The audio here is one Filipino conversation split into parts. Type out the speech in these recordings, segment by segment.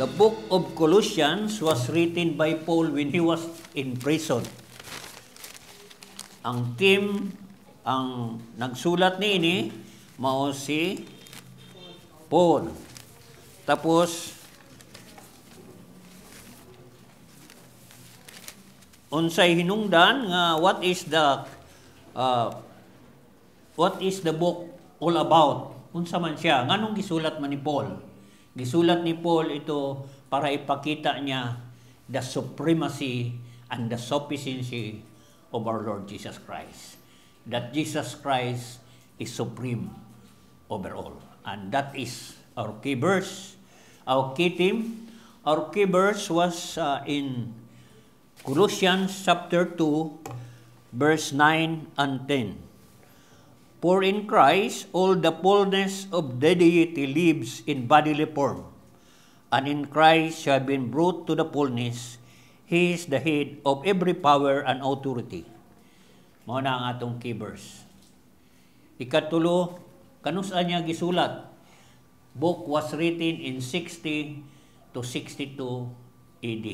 The book of Colossians was written by Paul when he was in prison. Ang team, ang nagsulat niini, mao si Paul. Tapos, unsay hinungdan nga what is the book all about? Unsa man siya? Nganong gisulat man ni Paul? Gisulat ni Paul ito para ipakita niya the supremacy and the sufficiency of our Lord Jesus Christ. That Jesus Christ is supreme over all. And that is our key verse, our key theme. Our key verse was in Colossians chapter 2, verse 9 and 10. For in Christ all the fullness of the deity lives in bodily form, and in Christ you have been brought to the fullness. He is the head of every power and authority. Mao na ang atong key verse. Ikatulo, kanus-an niya gisulat? Book was written in 60 to 62 AD.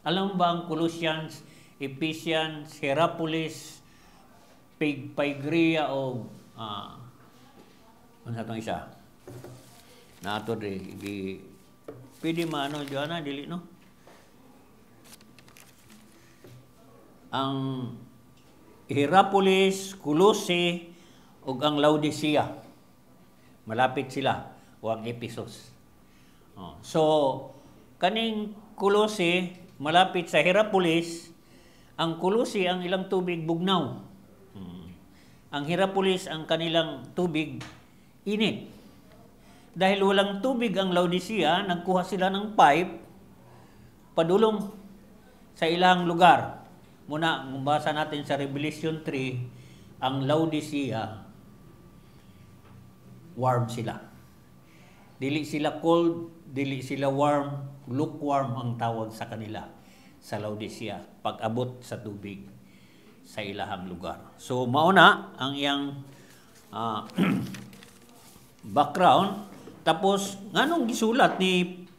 Alam ba ang Colossians, Ephesians, Hierapolis, Pygria o ano itong isa? Nato di pwede maano dyan dili no? Ang Hierapolis, Colossae ug ang Laodicea. Malapit sila o ang Ephesus. So kaning Colossae malapit sa Hierapolis, ang Colossae ang ilang tubig bugnaw. Ang Hierapolis ang kanilang tubig init. Dahil walang tubig ang Laodicea, nagkuha sila ng pipe padulong sa ilang lugar. Muna, mabasa natin sa Revelation 3, ang Laodicea, warm sila. Dili sila cold, dili sila warm, lukewarm ang tawag sa kanila sa Laodicea, pag-abot sa tubig sa ilahang lugar. So, mauna ang iyang background. Tapos, nganong gisulat ni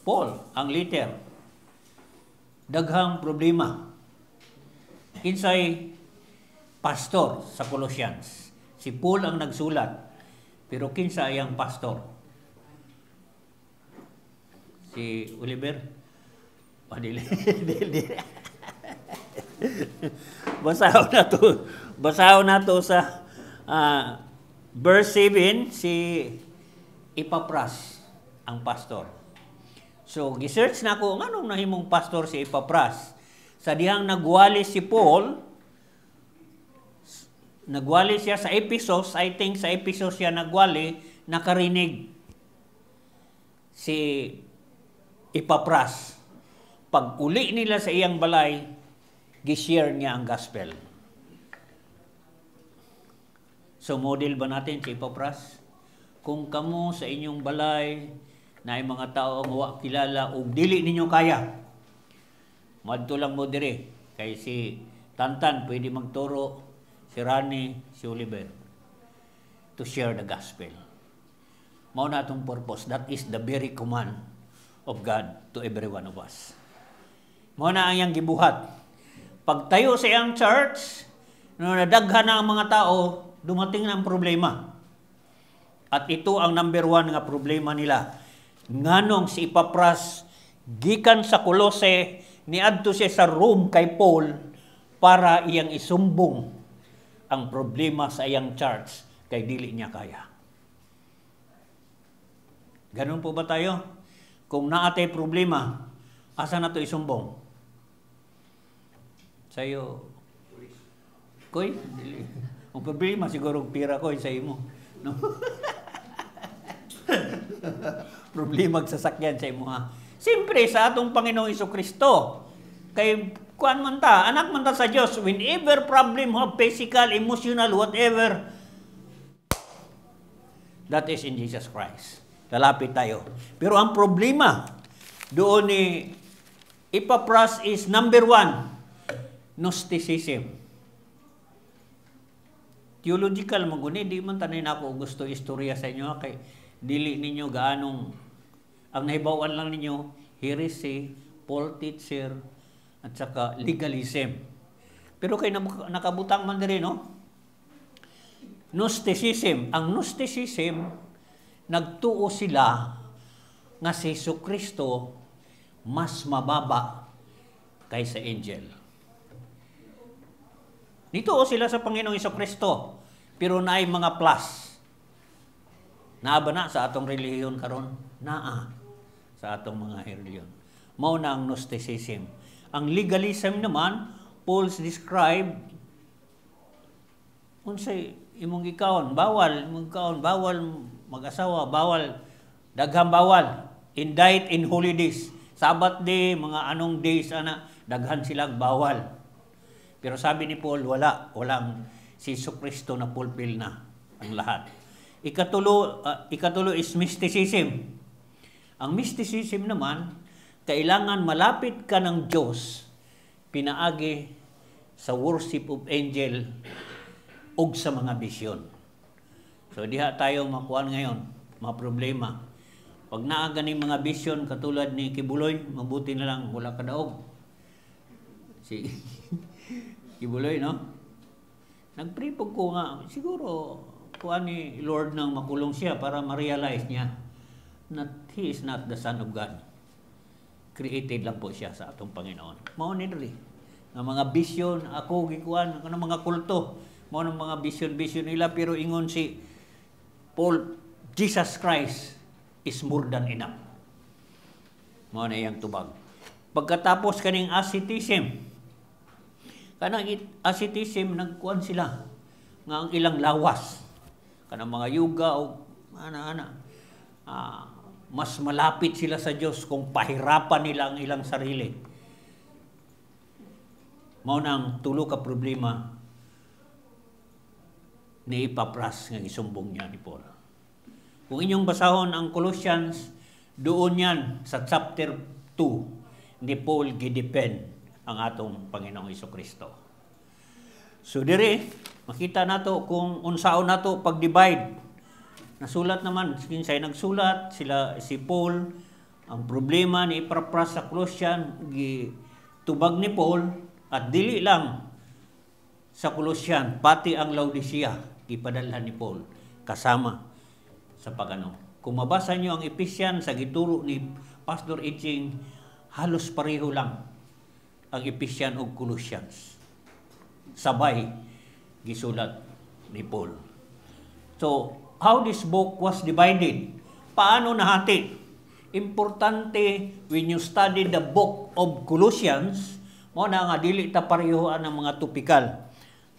Paul ang letter? Daghang problema. Kinsay pastor sa Colossians. Si Paul ang nagsulat. Pero kinsa iyang pastor? Si Oliver? Dili. Basaho na to sa verse 7, si Epapras ang pastor. So gisearch na ko nganong nahimong pastor si Epapras. Sa dihang nagwali si Paul, nagwali siya sa Ephesus, I think sa Ephesus siya nagwali, nakarinig si Epapras. Pag uli nila sa iyang balay, gishare niya ang gospel. So, model ba natin si Epapras? Kung kamo sa inyong balay na ay mga tao ang wa kilala o dili ninyo kaya, madto lang mo dire. Kay si Tantan pwede magturo, si Rani, si Oliver, to share the gospel. Mao na itong purpose. That is the very command of God to every one of us. Mao na ang iyang gibuhat. Pagtayo sa iyang church, no nadaghan na ang mga tao, dumating na ang problema. At ito ang number 1 nga problema nila. Nganong si Epapras gikan sa Colossae, niadto siya sa Rome kay Paul para iyang isumbong ang problema sa iyang church kay dili niya kaya. Ganun po ba tayo? Kung naatay problema, asa na to isumbong? Sa'yo, koy, ang problema siguro pira koy sa imo. No? Problema sa sasakyan sa imo ha. Siyempre sa atong Panginoong Jesucristo, kay kuan man ta, anak man ta sa Dios, whenever problem have physical, emotional, whatever, that is in Jesus Christ. Lalapit tayo. Pero ang problema doon ni Epapras is number 1, Gnosticism. Theological maguni, di man tanin ako gusto istorya sa inyo kay dili ninyo gaanong Ang nahibawan lang ninyo, heresy, false teacher, at saka legalism. Pero kay nakabutang man rin, no? Gnosticism. Ang Gnosticism, nagtuo sila nga si Jesucristo mas mababa kaysa angel. Nituo sila sa Panginoong Jesucristo, pero naay mga plus. Naa ba na sa atong relihiyon karon? Naa sa atong mga relihiyon. Mao na ang Gnosticism. Ang legalism naman, Paul's describe unsay imong gikaon, bawal mag-asawa, bawal daghang bawal, indict in holidays, Sabbath day, mga anong days ana, daghan silang bawal. Pero sabi ni Paul, walang si Jesucristo na fulfill na ang lahat. Ikatulo is mysticism. Ang mysticism naman, kailangan malapit ka ng Diyos, pinaagi sa worship of angel ug sa mga bisyon. So diha tayo makuan ngayon, mga problema. Pag naa ganing mga bisyon katulad ni Kibuloy, mabuti na lang wala ka daog. Si Kibuloy, no? Nagpray ko nga, siguro kuan ni Lord nang makulong siya para ma-realize niya that he is not the Son of God. Created lang po siya sa atong Panginoon. Mao ni diri nga mga bisyon ako gikuan ng mga kulto, mao ng mga bisyon nila, pero ingon si Paul, Jesus Christ is more than enough. Mao na iyang tubag. Pagkatapos kaning asceticism, kanang asceticism nagkuan sila nga ang ilang lawas kanang mga yoga o mas malapit sila sa Diyos kung pahirapan nila ang ilang sarili. Mao nang tulo ka problema ni Epapras nga gisumbong niya ni Paul. Kung inyong basahon ang Colossians, doon yan sa chapter 2 ni Paul gidepend ang atong Panginoong Jesucristo. So dire makita nato kung unsaon nato pag-divide. Nasulat naman, kinsay nagsulat sila si Paul, ang problema ni Epapras sa Colossian gitubag ni Paul, at dili lang sa Colossian, pati ang Laodicea ipadalhan ni Paul kasama sa pagano. Kung mabasa niyo ang Ephesians sa gituro ni Pastor Itching, halos pareho lang ang Ephesians ug Colossians. Sabay gisulat ni Paul. So, how this book was divided? Paano nahati? Importante when you study the book of Colossians, mo na nga dili ta parehoan ang mga topikal.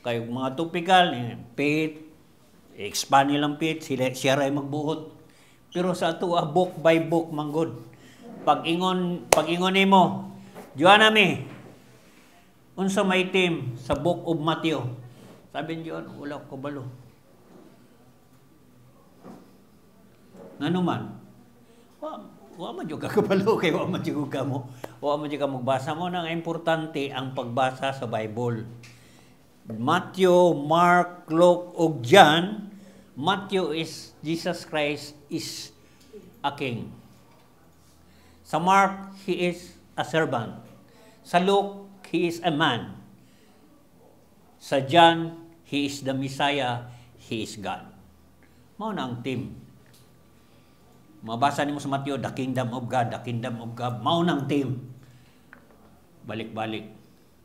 Kay mga topikal ni faith, expand nilang faith, siya ray magbuhot. Pero sa ato book by book manggod. Pag ingon nimo, Joanna mi, unsa may team sa book of Matthew? Sabi niyo, wala ko kabalo. Ngano man? Wa man jud ka kabalo kay wa man jud ka mo. Wa man jud ka magbasa mo nang importante ang pagbasa sa Bible. Matthew, Mark, Luke ug John. Matthew is Jesus Christ is a king. Sa Mark, he is a servant. Sa Luke, he is a man. Sa John, he is the Messiah, he is God. Mao na ang team. Mabasa nimo sa Matthew, the kingdom of God, the kingdom of God. Mao na ang team. Balik-balik.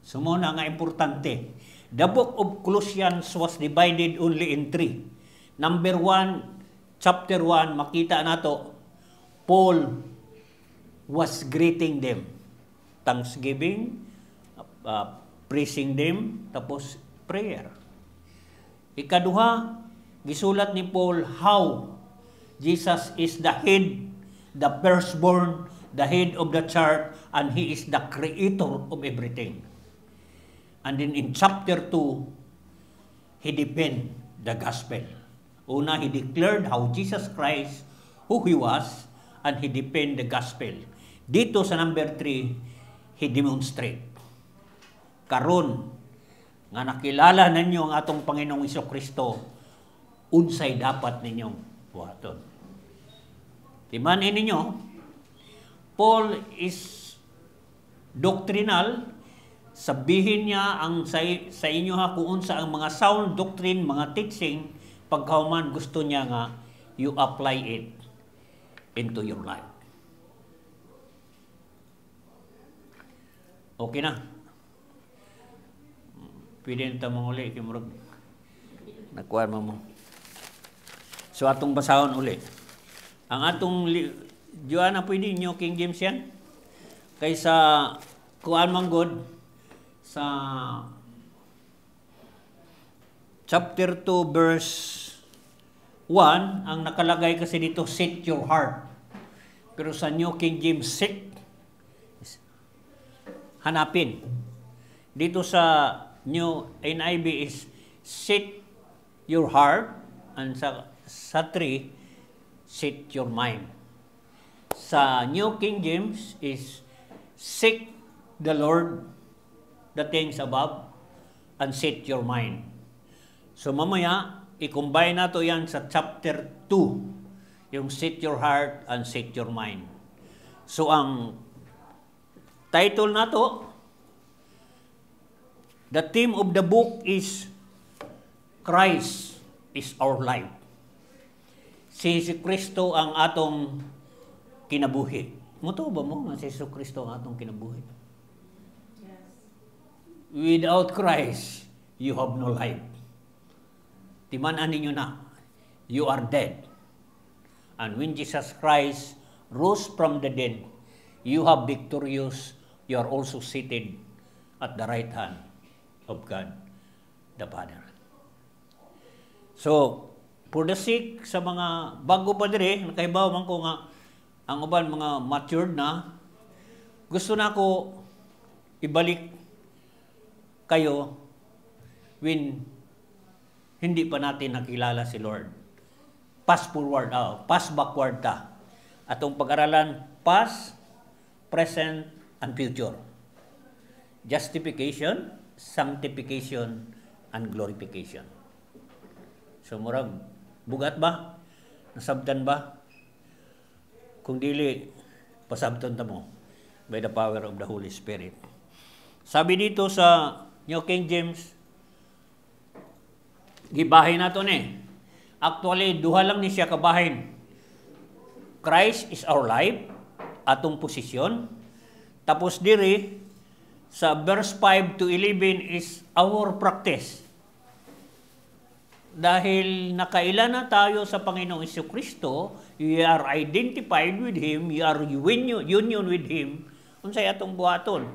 So mao na nga importante. The book of Colossians was divided only in 3. Number 1, chapter 1, makita nato, Paul was greeting them. Thanksgiving, praising them, tapos prayer. Ikaduha, gisulat ni Paul how Jesus is the head, the firstborn, the head of the church, and He is the creator of everything. And then in chapter 2, he defended the gospel. Una, he declared how Jesus Christ, who He was, and he defended the gospel. Dito sa number 3, he demonstrate. Karon, nga nakilala ninyo ang atong Panginoong Jesucristo, unsay dapat ninyong buhaton. Timanin ninyo, Paul is doctrinal, sabihin niya ang sa inyo ha kung unsa ang mga sound doctrine, mga teaching, pagkauman gusto niya nga you apply it into your life. Okay na. Pwede nita mga uli, kimurag. Nagkuhan mo. So atong basahon uli. Ang atong, Joanna, pwede nyo King James yan? Kaysa kuhan man God, sa chapter 2 verse 1, ang nakalagay kasi dito, set your heart. Pero sa New King James, set, hanapin. Dito sa New NIV is set your heart, and sa 3, set your mind. Sa New King James is seek the Lord, the things above, and set your mind. So mamaya, i-combine nato yan sa chapter 2, yung set your heart and set your mind. So ang title nato, the theme of the book is Christ is our life. Si Kristo ang atong kinabuhi. Muto ba mo nga si Kristo ang atong kinabuhi? Yes. Without Christ, you have no life. Timanan ninyo na, you are dead. And when Jesus Christ rose from the dead, you have victorious, you are also seated at the right hand of God, the Father. So, for the sake sa mga bago pa dire, nakaibaw man ko nga, ang uban mga matured na, gusto na ko ibalik kayo when hindi pa natin nakilala si Lord. Pass forward, pass backward ta. Atong pag-aralan, past, present, and future. Justification, sanctification, and glorification. So, murag, bugat ba? Nasabtan ba? Kung dili, pasabtan ta mo by the power of the Holy Spirit. Sabi dito sa New King James, gibahin nato ni. Actually, duha lang ni siya kabahin. Christ is our life, atong posisyon. Tapos diri, sa verse 5 to 11 is our practice. Dahil nakaila na tayo sa Panginoong Jesucristo, you are identified with Him, you are union with Him. Unsay atong buhaton?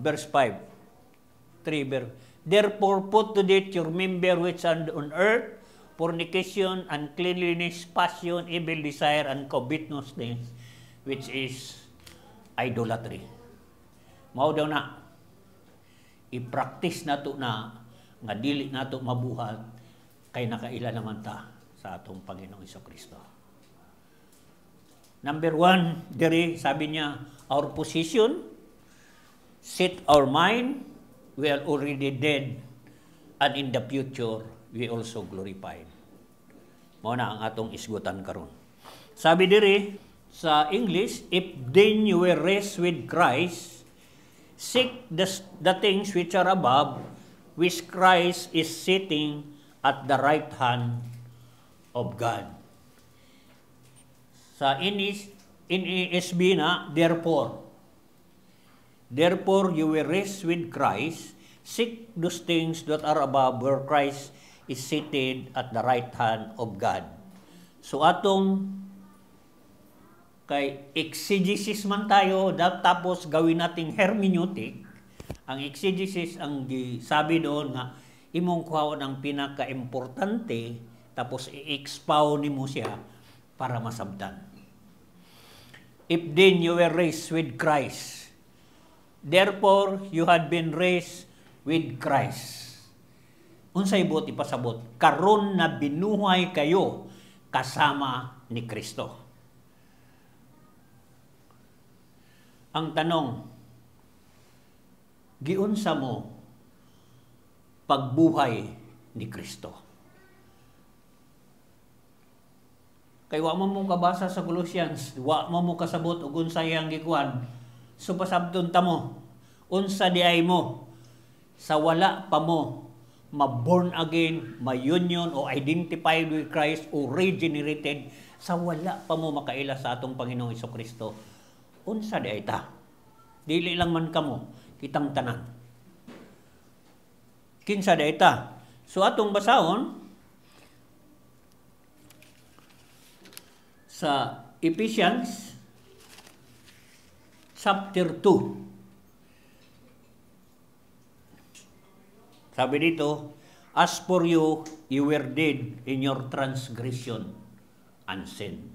Verse 5. 3 verse. Therefore put to death your member which are on earth, fornication, uncleanliness, passion, evil desire, and covetousness, which is idolatry. Mao daw na, i-practice nato na, nga dili nato mabuhat, kay nakaila naman ta sa atong Panginoong Jesucristo. Number 1, diri sabi niya, our position, set our mind, we are already dead, and in the future, we also glorified. Mao na ang atong isgutan karon. Sabi diri sa English, if then you were raised with Christ, seek the things which are above, which Christ is sitting at the right hand of God. Sa NESB na, therefore you were raised with Christ, seek those things that are above, where Christ is seated at the right hand of God. So atong kay exegesis man tayo, tapos gawin nating hermeneutic. Ang exegesis, ang sabi doon nga, imong kuhaon ang pinaka-importante, tapos i-expound nimo siya para masabtan. If then you were raised with Christ, therefore you had been raised with Christ. Unsay bot ipasabot? Karon na binuhay kayo kasama ni Kristo. Ang tanong, giunsa mo pagbuhay ni Kristo? Kay wa mo kabasa sa Colossians, wa mo kasabot og unsay ang gikuan. So pasabton ta mo, unsa di ay mo sa wala pa mo ma-born again, ma-union o identified with Christ o regenerated, sa wala pa mo makaila sa atong Panginoong Hesukristo. Unsa di ay ta? Dili lang man kamo, kitang tanan. Kinsa di ay ta? So atong basahon sa Ephesians chapter 2. Sabi dito, as for you, you were dead in your transgression and sin.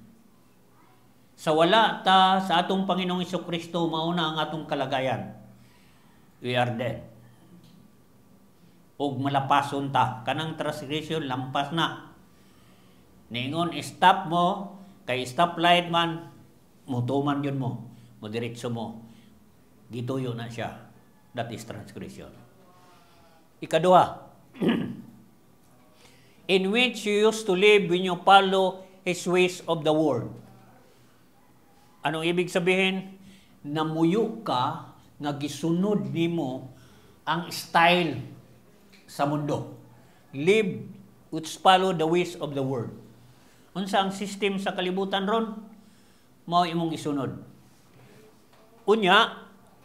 Sa wala ta sa atong Panginoong Hesukristo, mauna ang atong kalagayan. We are dead. Og malapason ta. Kanang transgression, lampas na. Ningon, stop mo, kay stoplight man, mutuman yun mo, diretso mo. Gituyo na siya. That is transgression. Ikaduha, in which you used to live when you follow His ways of the world. Anong ibig sabihin? Namuyo ka, nga gisunod nimo ang style sa mundo. Live which follow the ways of the world. Unsa ang system sa kalibutan ron? Mao imong isunod. Unya,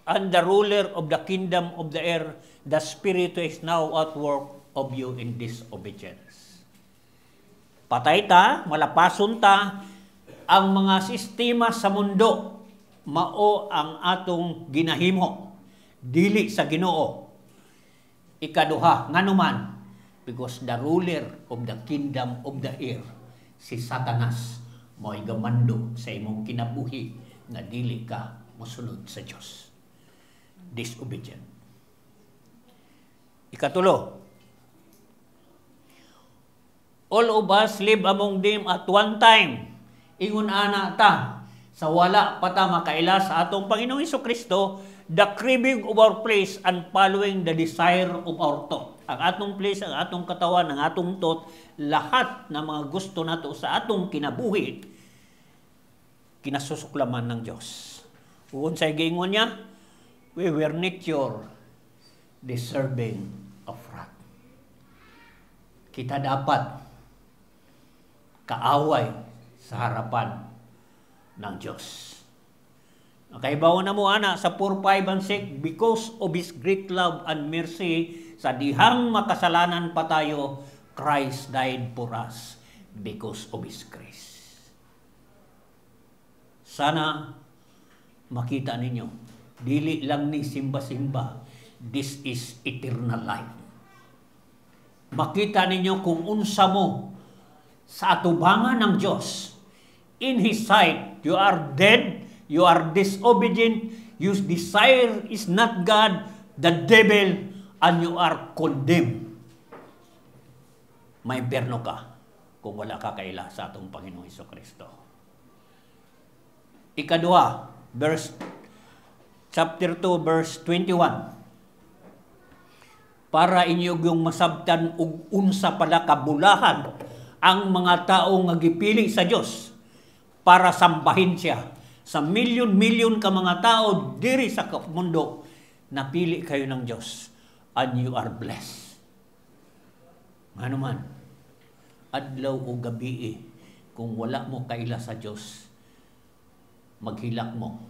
and the ruler of the kingdom of the air, the spirit is now at work of you in disobedience. Patay ta, malapason ta, ang mga sistema sa mundo, mao ang atong ginahimo, dili sa Ginoo. Ikaduha, nganuman, because the ruler of the kingdom of the air, si Satanas, mo'y gamando sa imong kinabuhi nga dili ka mosunod sa Dios. Disobedient. Ikatulo, all of us live among them at one time. Ingon ana ta, sa wala pa ta makaila sa atong Panginoong Hesukristo, the craving of our place and following the desire of our thought. Ang atong place, ang atong katawan, ang atong thought, lahat ng mga gusto nato sa atong kinabuhi, kinasusuklaman ng Diyos. Kung sa gingon niya, we were nature deserving of wrath. Kita dapat kaaway sa harapan ng Diyos. Kaibaw na mo ana sa 4, 5, and 6, because of His great love and mercy, sa dihang makasalanan pa tayo, Christ died for us because of His grace. Sana makita ninyo, dili lang ni simba-simba, this is eternal life. Makita ninyo kung unsa mo sa atubangan ng Diyos. In His sight, you are dead, you are disobedient, your desire is not God, the devil, and you are condemned. May impyerno ka kung wala ka kaila sa atong Panginoong Hesukristo. Ikadua, chapter 2, verse 21. Para inyo yung masabtan ug unsa pala kabulahan ang mga tao nga gipili sa Dios para sambahin siya. Sa milyon-milyon ka mga tao diri sa mundo, napili kayo ng Dios, and you are blessed. Ano man, adlaw o gabi, kung wala mo kaila sa Dios, maghilak mo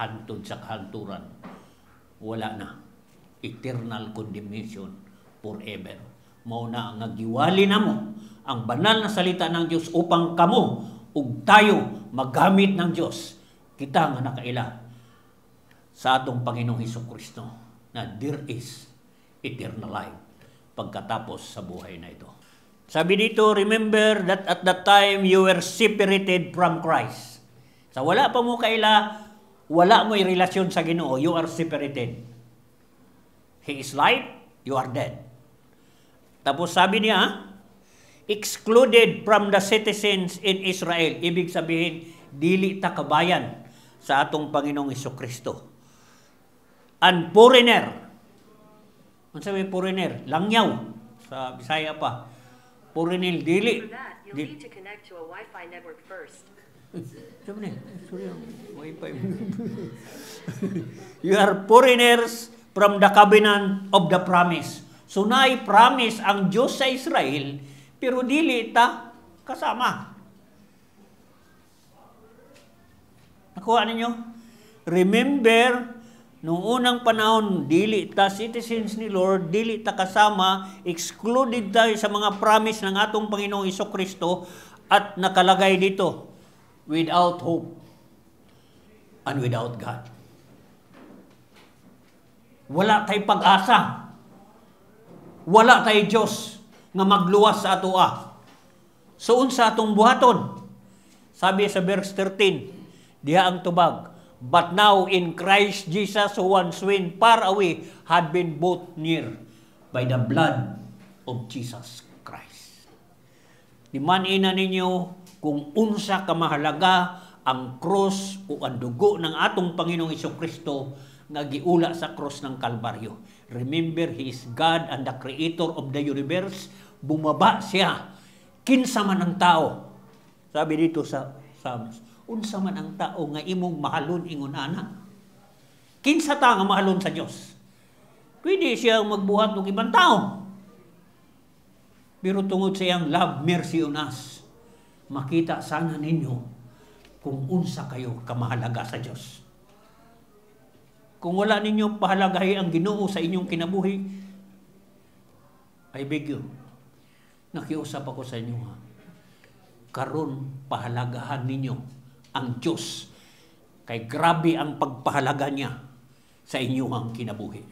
hantod sa kahanturan, wala na. Eternal condemnation forever. Mao na ang nagiwali na mo ang banal na salita ng Diyos upang kamo ug tayo magamit ng Diyos. Kita nga nakaila sa atong Panginoong Hesukristo na there is eternal life pagkatapos sa buhay na ito. Sabi dito, remember that at that time you were separated from Christ. Sa wala pa mo kaila, wala mo'y relasyon sa Ginoo, you are separated. He is life, you are dead. Tapos sabi niya, excluded from the citizens in Israel. Ibig sabihin, dili ta kabayan sa atong Panginoong Hesukristo. And foreigner. Ano sabi foreigner? Langyaw. Sa Bisaya pa. Foreigner, dili. You'll need to connect to a Wi-Fi network first. Sabi niya, sorry, wifi. You are foreigners from the covenant of the promise. So naay promise ang Diyos sa Israel, pero dili ta kasama. Nakuha ninyo? Remember, noong unang panahon, dili ta citizens ni Lord, dili ta kasama, excluded tayo sa mga promise ng atong Panginoong Jesucristo at nakalagay dito, without hope and without God. Wala tay pag-asa. Wala tay Diyos nga magluwas sa atoa. So unsa atong buhaton? Sabi sa verse 13, diha ang tubag, but now in Christ Jesus who once went far away had been brought near by the blood of Jesus Christ. Dimanin ninyo kung unsa kamahalaga ang cross o ang dugo ng atong Panginoong Jesucristo nga giula sa cross ng Kalbaryo. Remember, He is God and the Creator of the universe. Bumaba siya. Kinsa man ang tao. Sabi dito sa Psalms, unsa man ang tao nga imong mahalon ingon ana. Kinsa ta nga mahalon sa Dios? Pwede siya magbuhat ng ibang tao. Pero tungod sa iyang love, mercy on us, makita sana ninyo kung unsa kayo kamahalaga sa Dios. Kung wala ninyo pahalagahi ang Ginoo sa inyong kinabuhi, I beg you, nakiusap ako sa inyo ha. Karon pahalagahan ninyo ang Diyos. Kay grabe ang pagpahalaga niya sa inyong kinabuhi.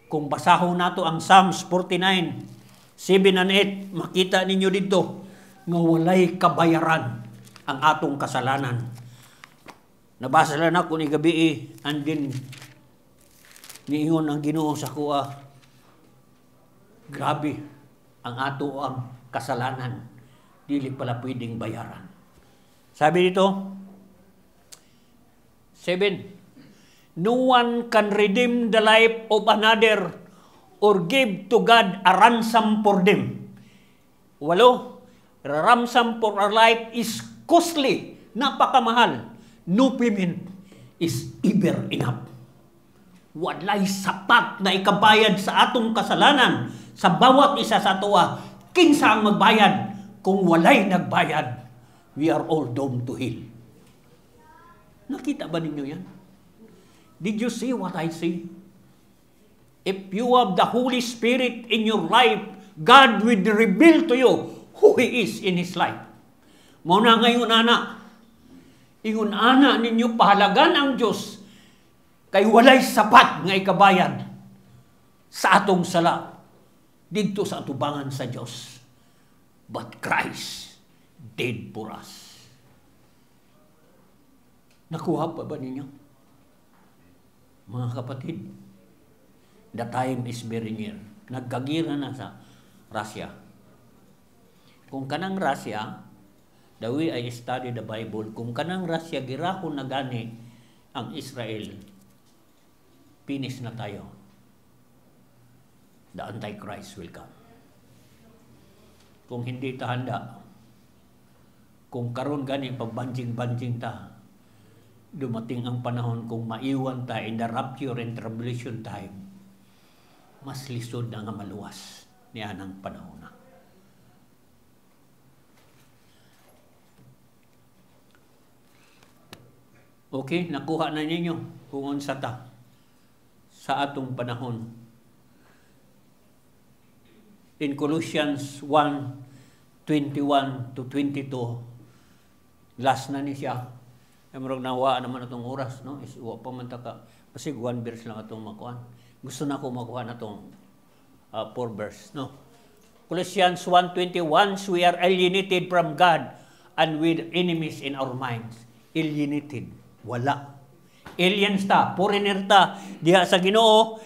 Kung basahon nato ang Psalms 49, 7 and 8, makita ninyo dito nga walay kabayaran ang atong kasalanan. Nabasa lang ako ni gabi and then niingon ang Ginoo sa kuha, grabe ang ato ang kasalanan, dili pala pwedeng bayaran. Sabi dito 7, no one can redeem the life of another or give to God a ransom for them. 8, ransom for our life is costly, napakamahal. No payment is ever enough. Walay sapat na ikabayad sa atong kasalanan sa bawat isa sa atoa. Kinsa ang magbayad? Kung walay nagbayad, we are all doomed to hell. Nakita ba ninyo yan? Did you see what I see? If you have the Holy Spirit in your life, God will reveal to you who He is in His life. Muna ngayon, anak, ingon ana ninyo pahalagan ang Diyos kay walay sapat nga ikabayad sa atong sala didto sa atubangan sa Diyos. But Christ did for us. Nakuha pa ba ninyo? Mga kapatid, the time is very near. Nagkagira na sa Russia. Kung kanang Russia, the way I study the Bible, kung kanang Russia girahon na gani ang Israel, finish na tayo. The Antichrist will come. Kung hindi ta handa, kung karon gani pagbanjing-banjing ta, dumating ang panahon kung maiwan ta in the rapture and tribulation time, mas lisod na nga maluwas niya ng panahon na. Okay, nakuha na ninyo kung unsa ta sa atong panahon. In Colossians 1:21 to 22, last na ni siya. Ay murag nawa naman atong oras, no? Iswa pa man ta ka. Kasi 1 verse lang atong makuha. Gusto na ko makuha na itong 4 verse, no? Colossians 1:20, once we are alienated from God and with enemies in our minds. Alienated. Wala. Aliens ta, foreigner ta, diha sa Ginoo,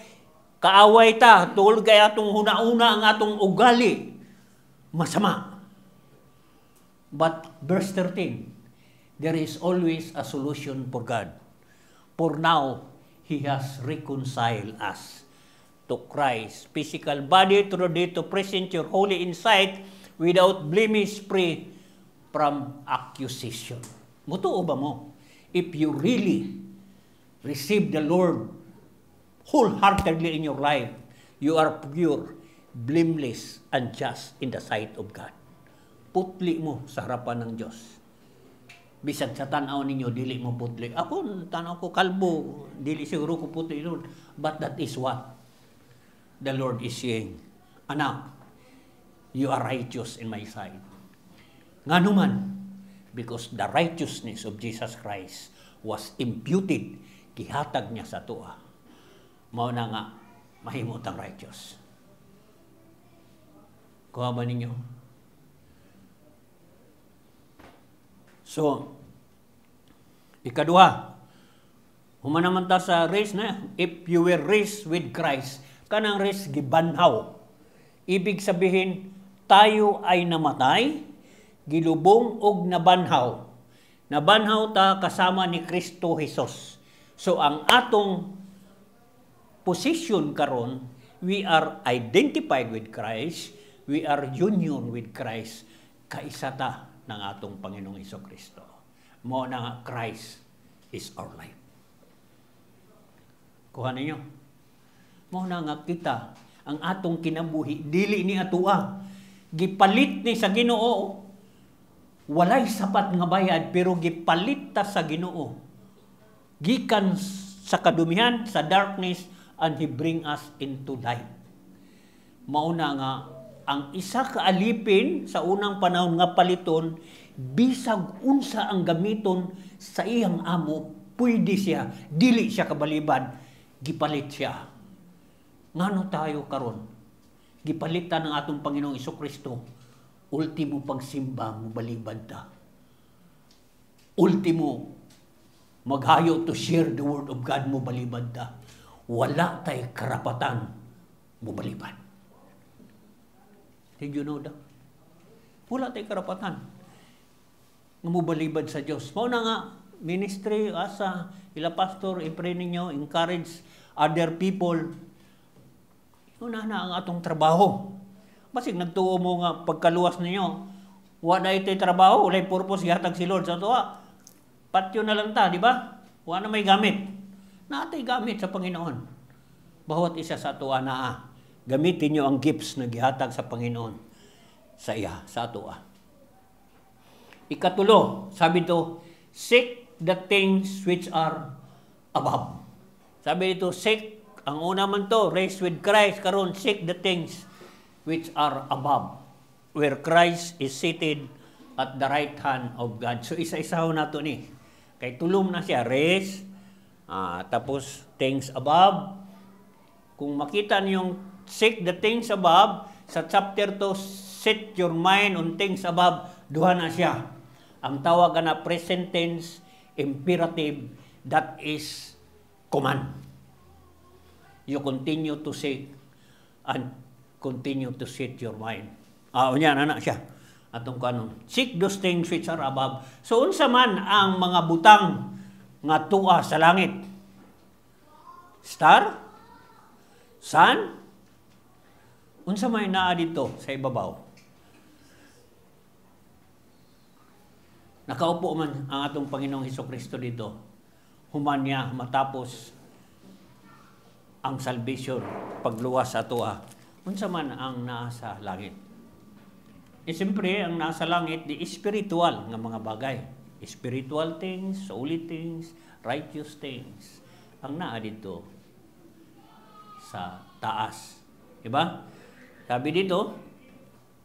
kaaway ta, tungod kay atong huna-una ang atong ugali. Masama. But verse 13, there is always a solution for God. For now, He has reconciled us to Christ. Physical body through the to present your holy insight without blemish, free from accusation. Mutuo ba mo? If you really receive the Lord wholeheartedly in your life, you are pure, blameless, and just in the sight of God. Putli mo sa harapan ng Diyos. Bisan sa tanaw ninyo, dili mo putli. Ako, tanaw ko kalbo, dili siguro ko putli Lord. But that is what the Lord is saying. Anak, you are righteous in my sight. Nga naman, because the righteousness of Jesus Christ was imputed, gihatag niya sa tuwa. Mao na nga, mahimot ang righteous. Kuha ba ninyo? So, ikadua, humanaman ta sa race na, if you were raised with Christ, kanang race gibanhaw. Ibig sabihin, tayo ay namatay, gilubong og nabanhaw. Nabanhaw ta kasama ni Kristo Jesus. So, ang atong position karon, we are identified with Christ, we are union with Christ, kaisa ta ng atong Panginoong Hesukristo. Mo na nga, Christ is our life. Kuha ninyo. Mo na nga kita, ang atong kinabuhi, dili ni atua. Gipalit ni sa Ginoo. Walay sapat nga bayad, pero gipalit ta sa Ginoo. Gikan sa kadumihan, sa darkness, and He bring us into light. Mauna nga, ang isa ka alipin sa unang panahon nga paliton, bisag unsa ang gamiton sa iyang amo, pwede siya, dili siya kabalibad, gipalit siya. Ngano tayo karon? Gipalitan ng atong Panginoong Hesukristo, ultimo pagsimba mo balibad ta. Ultimo, maghayo to share the word of God mo balibad ta. Wala tay karapatan mo balibad. Did you know that? Wala tayong karapatan nga mubalibad sa Diyos. Mao na nga, ministry, asa, ila pastor, i-pray ninyo, encourage other people. Yun na ang atong trabaho. Basig nagtuo mo nga pagkaluwas ninyo, wala ito'y trabaho, wala'y purpose, gihatag si Lord sa tuwa. Patyo na lang ta, di ba? Wala na may gamit. Natay gamit sa Panginoon. Bawat isa sa tuwa na gamitin nyo ang gifts na gihatag sa Panginoon sa iya, sa ato. Ikatulo, sabi ito, seek the things which are above. Sabi ito, seek, ang una man to, raised with Christ, karon seek the things which are above, where Christ is seated at the right hand of God. So isa-isaw na to ni. Kay tulong na siya, raised, tapos things above. Kung makita niyong seek the things above, sa chapter 2, set your mind on things above, duha na siya. Ang tawag na present tense, imperative, that is command. You continue to seek and continue to set your mind. Unya na siya. Atong kanon. Seek those things which are above. So unsa man ang mga butang nga tuwa sa langit? Star? Sun? Unsa may naa dito sa ibabaw? Nakaupo man ang atong Panginoong Hesukristo dito. Human niya matapos ang salvation, pagluwas sa tuwa. Unsa man ang naa sa langit? Siyempre, ang nasa langit, di spiritual nga mga bagay. Spiritual things, holy things, righteous things. Ang naa dito sa taas. Diba? Sabi dito,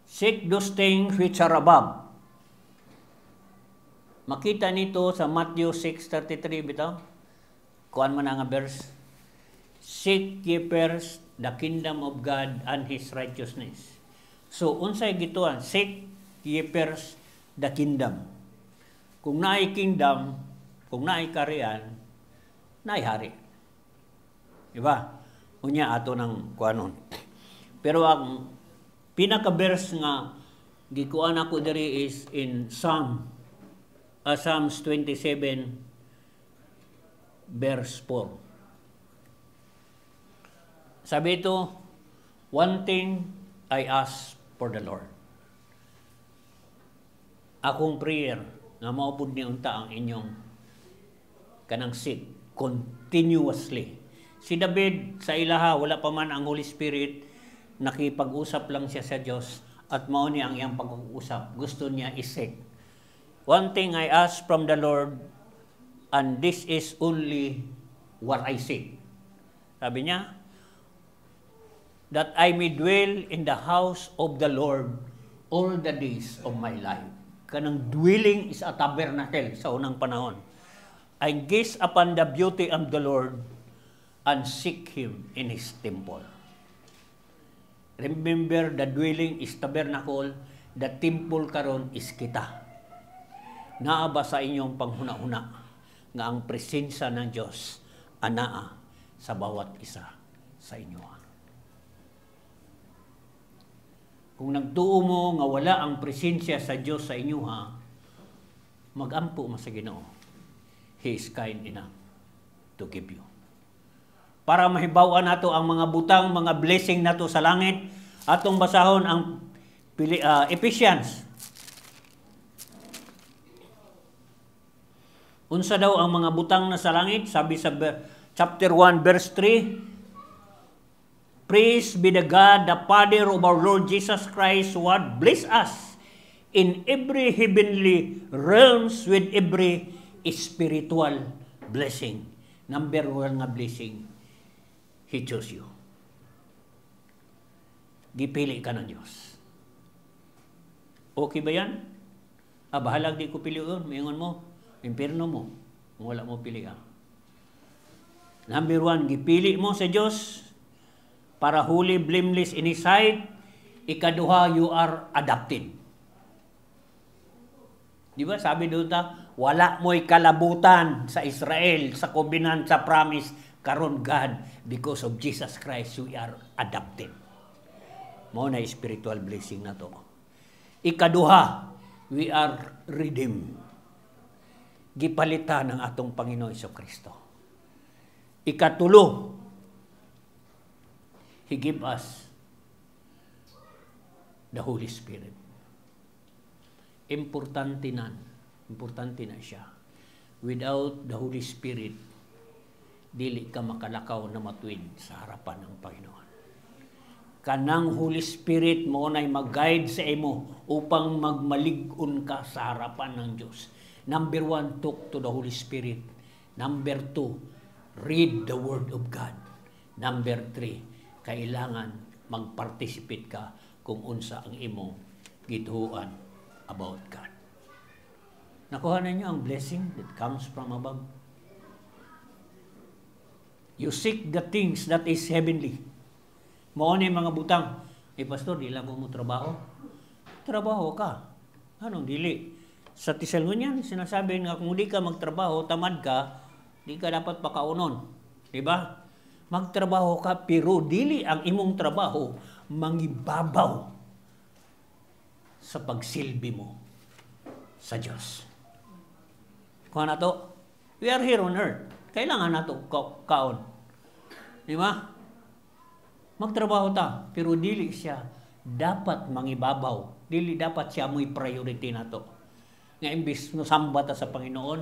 seek those things which are above. Makita nito sa Matthew 6:33, bitaw. Kuan man nga verse. Seek ye first the kingdom of God and His righteousness. So, unsay gituan? Seek ye first the kingdom. Kung naay kingdom, kung naay karian, naay hari. Diba? Unya ato ng kuanon. Pero ang pinaka-verse nga gikuan ako diri is in Psalms 27 verse 4. Sabi ito, one thing I ask for the Lord. akong prayer nga maupod ni unta ang inyong kanang seek continuously. Si David sa ilaha wala pa man ang Holy Spirit, nakipag-usap lang siya sa Dios at mao ni ang iyang pag-uusap. Gusto niya isik. One thing I ask from the Lord, and this is only what I seek. Sabi niya, that I may dwell in the house of the Lord all the days of my life. Kanang dwelling is a tabernacle sa unang panahon. I gaze upon the beauty of the Lord and seek Him in His temple. Remember, the dwelling is tabernacle, the temple karon is kita. Naa ba sa inyong panghuna-huna nga ang presensya ng Diyos anaa sa bawat isa sa inyo? Kung nagtuo mo nga wala ang presensya sa Diyos sa inyo, magampo mo sa Ginoo. He is kind enough to give you. Para mahibaw-an nato ang mga butang, mga blessing nato sa langit, atong basahon ang Ephesians. Unsa daw ang mga butang na sa langit? Sabi sa chapter 1 verse 3, praise be the God, the Father of our Lord Jesus Christ, who hath blessed us in every heavenly realms with every spiritual blessing. Number 1 nga blessing, He chose you. Gipili ka ng Diyos. Okay ba yan? Bahalag di ko piliun, mayangon mo, impirno mo, wala mo pilihan. Number 1, gipili mo sa Diyos para holy, blameless in His sight. Ikaduha, you are adopted. Di ba? Sabi doon wala mo'y kalabutan sa Israel, sa covenant, sa promise, karon God, because of Jesus Christ, we are adopted. Mao na spiritual blessing na to. Ikaduha, we are redeemed. Gipalitan ng atong Panginoon Jesucristo. Ikatulo, He give us the Holy Spirit. Importante na siya. Without the Holy Spirit, dili ka makalakaw na matuwid sa harapan ng Panginoon. Kanang Holy Spirit mo na'y mag-guide sa imo upang magmalig-on ka sa harapan ng Diyos. Number 1, talk to the Holy Spirit. Number 2, read the Word of God. Number 3, kailangan mag-participate ka kung unsa ang imong gituhuan about God. Nakuha na niyo ang blessing that comes from above. You seek the things that is heavenly. Mao ni mga butang. Pastor, di lang mo trabaho. Trabaho ka. Anong dili? Sa Thessalonian, sinasabi nga kung di ka magtrabaho, tamad ka, di ka dapat pakaunon. Diba? Magtrabaho ka, pero dili ang imong trabaho mangibabaw sa pagsilbi mo sa Diyos. Kung na to, we are here on earth. Kailangan na to kaon. Diba? Magtrabaho ta, pero dili siya dapat mangibabaw. Dili dapat siya mo'y priority na to. Nga imbis no samba ta sa Panginoon,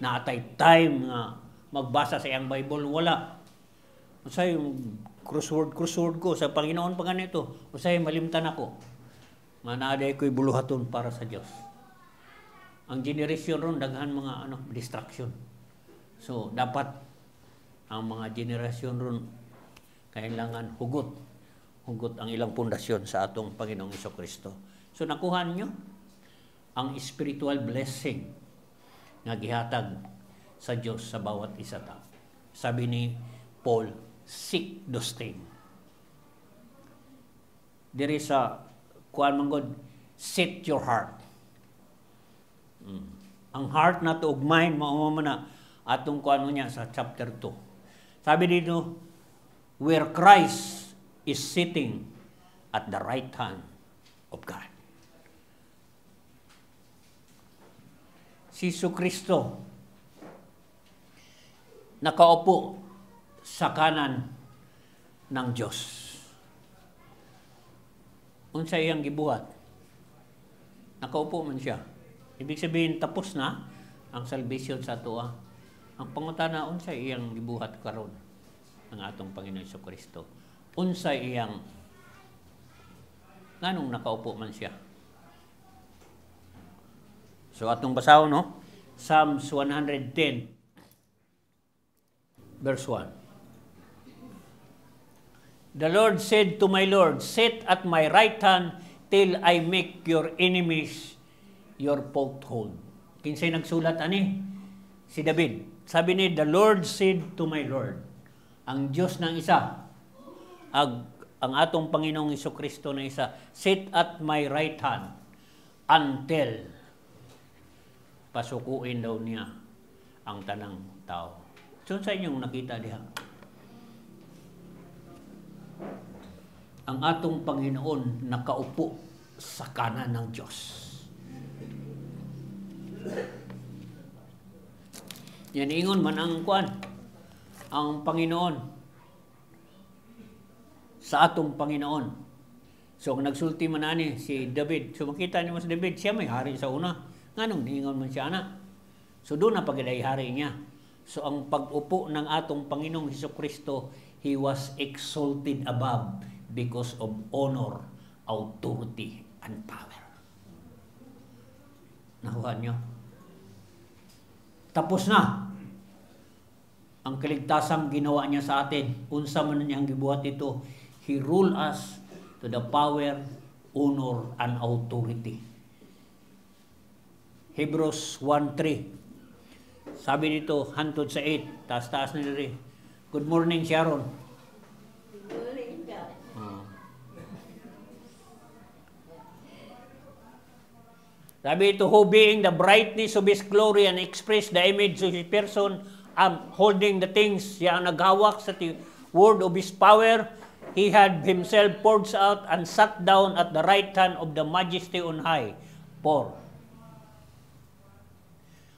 naatay time nga magbasa sa iyang Bible, wala. Usay crossword ko sa Panginoon pa ganito. Usay malimtan ako. Manaaday ko'y buluhaton para sa Diyos. Ang generation ron, daghan mga distraction. So, dapat ang mga generation ron kailangan hugot ang ilang pundasyon sa atong Panginoong Jesucristo. So, nakuha niyo ang spiritual blessing na gihatag sa Diyos sa bawat isa ta. Sabi ni Paul, seek those things. There is a kuan man God, set your heart. Ang heart na to ug mind mao na atong kuan niya sa chapter 2. Sabi dito, where Christ is sitting at the right hand of God. Si Jesucristo nakaupo sa kanan ng Diyos. Unsa iyang gibuhat? Nakaupo man siya. Ibig sabihin, tapos na ang salvation sa ato. Ang pangutana, unsay iyang gibuhat karon ang atong Panginoon Jesucristo? Unsay iyang, nganong nakaupo man siya? So atong basahon, no? Psalms 110, verse 1. The Lord said to my Lord, sit at my right hand till I make your enemies your foothold. Kinsay nagsulat ani? Si David. Sabi ni, the Lord said to my Lord. Ang Diyos ng isa, ang atong Panginoong Jesucristo na isa, sit at my right hand until pasukuin daw niya ang tanang tao. So sa inyong nakita diha, ang atong Panginoon nakaupo sa kanan ng Diyos. Yan ingon man ang kuan, ang Panginoon sa atong Panginoon. So ang nagsulti man ani si David. So makita niyo si David, siya may hari sa una. Nganong niingon man siya na? So doon na pagiday hari niya. So ang pag-upo ng atong Panginoong Jesucristo, He was exalted above because of honor, authority, and power. Nakuha niyo? Tapos na ang kaligtasang ginawa niya sa atin. Unsa man niya ang gibuhat ito, He ruled us to the power, honor, and authority. Hebrews 1:3. Sabi nito, hantod sa 8. Taas-taas na nila. Good morning, Sharon. Good morning, God. Sabi ito, who being the brightness of His glory and express the image of His person, holding the things, siya ang naghawak sa word of His power, He had Himself poured out and sat down at the right hand of the Majesty on high. 4.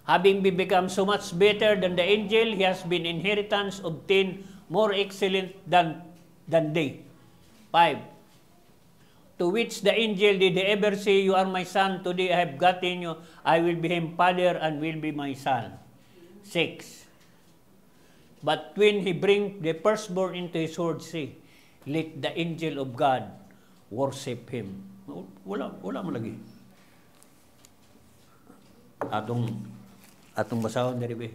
Having become so much better than the angel, He has been inheritance obtained more excellent than they. 5. To which the angel did ever say, you are my son, today I have gotten you, I will be him father and will be my son. 6. But when he bring the firstborn into his word, say, let the angel of God worship him. Wala mo lagi. Atong basahon dari be.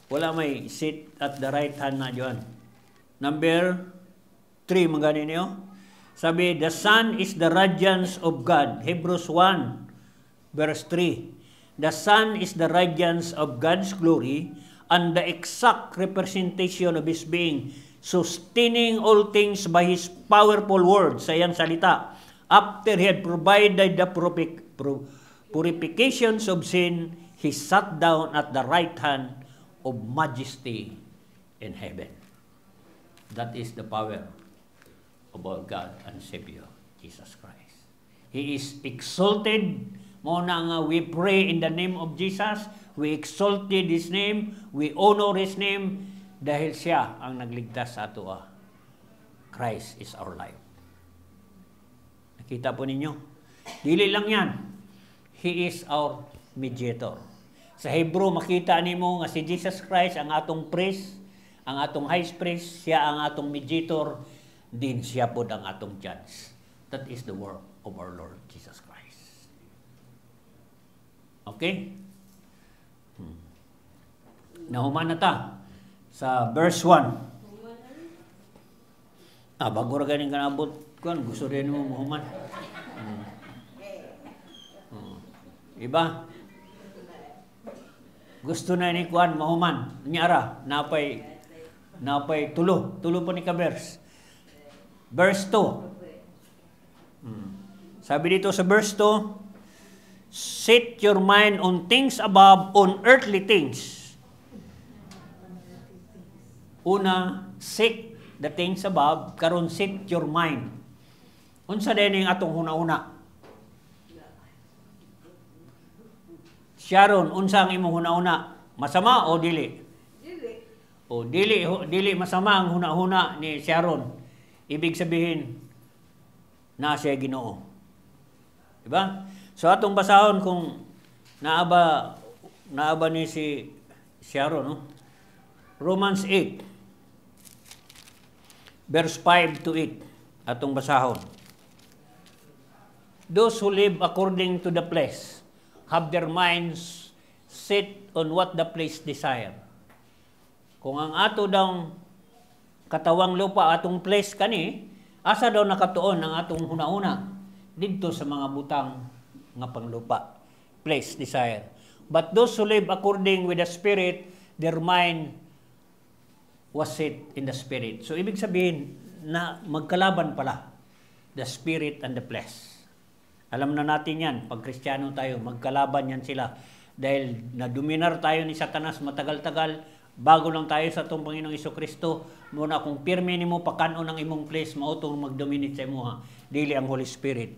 Wala may sit at the right hand na diyan. Number 3 magani niyo. Sabi, the sun is the radiance of God. Hebrews 1 verse 3. The sun is the radiance of God's glory and the exact representation of His being, sustaining all things by His powerful word, sa iyang salita. After He had provided the purifications of sin, He sat down at the right hand of majesty in heaven. That is the power of our God and Savior, Jesus Christ. He is exalted. Muna nga we pray in the name of Jesus. We exalted His name. We honor His name dahil siya ang nagligtas sa ato. Christ is our life. Nakita po ninyo? Dili lang yan. He is our mediator. Sa Hebrew, makita nimo nga si Jesus Christ ang atong priest, ang atong high priest, siya ang atong mediator, din siya po ang atong judge. That is the work of our Lord Jesus Christ. Okay? Nahuman na ta sa verse 1. Bago ra ganing kanabot kuan, gusto rin mo mahuman. Iba? Gusto na ni kuan mahuman. Nyara, napay tulo pa ni ka verse. Verse 2. Sabi dito sa verse 2, set your mind on things above, on earthly things. Una, seek the things above, karon set your mind. Unsa din ang atong huna-una? Sharon, unsa ang imong huna-una? Masama o dili? Dili. Dili masama ang huna-huna ni Sharon. Ibig sabihin, na siya Ginoo. Diba? So atong basahon kung naaba ni si Sharon, no? Romans 8 verse 5 to 8 atong basahon. Those who live according to the flesh have their minds set on what the flesh desire. Kung ang ato daw katawang lupa atong flesh kani, asa daw nakatuon ang atong hunahuna didto sa mga butang nga panglupa, flesh desire. But those who live according with the Spirit, their mind was set in the Spirit. So ibig sabihin na magkalaban pala the Spirit and the flesh. Alam na natin yan, pag Kristiyano tayo, magkalaban yan sila. Dahil nadominar tayo ni Satanas matagal-tagal, bago lang tayo sa itong Panginoong Jesucristo, muna kung pirmi ni mo pakanon ng imong flesh, mautong magdominate sa imo ha, dili ang Holy Spirit.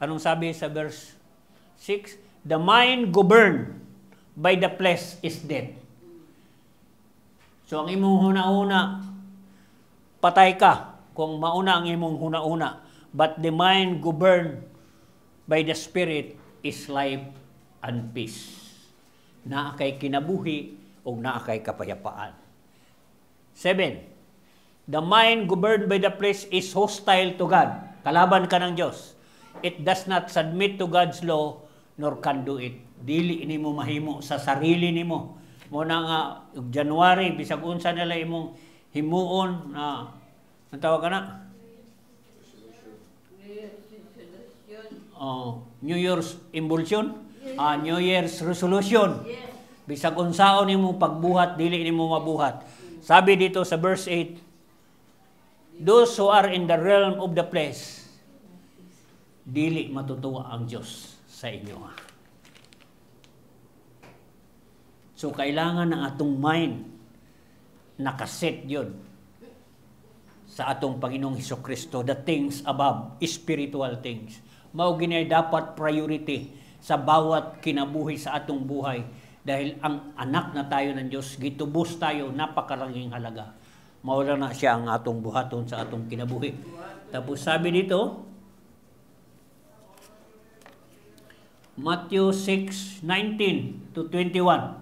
Anong sabi sa verse 6? The mind governed by the flesh is dead. So ang imong huna-una, patay ka kung mauna ang imong huna-una. But the mind governed by the Spirit is life and peace. Naa kay kinabuhi o naa kay kapayapaan. 7. The mind governed by the flesh is hostile to God. Kalaban ka ng Diyos. It does not submit to God's law nor can do it. Dili nimo mahimo sa sarili nimo. Muna nga January bisag unsa nila imong himuon na tawag ka na? New Year's impulsion, New Year's resolution. Bisag unsaon nimo pagbuhat, dili nimo mabuhat. Sabi dito sa verse 8, those who are in the realm of the flesh, dili matutuwa ang Diyos sa inyo. So kailangan ng atong mind nakaset yun sa atong Panginoong Hesukristo, the things above, spiritual things. Mao ginay dapat priority sa bawat kinabuhi sa atong buhay dahil ang anak na tayo ng Diyos, gitubos tayo, napakaranging halaga. Mawala na siya ang atong buhaton sa atong kinabuhi. Tapos sabi dito, Matthew 6:19 to 21.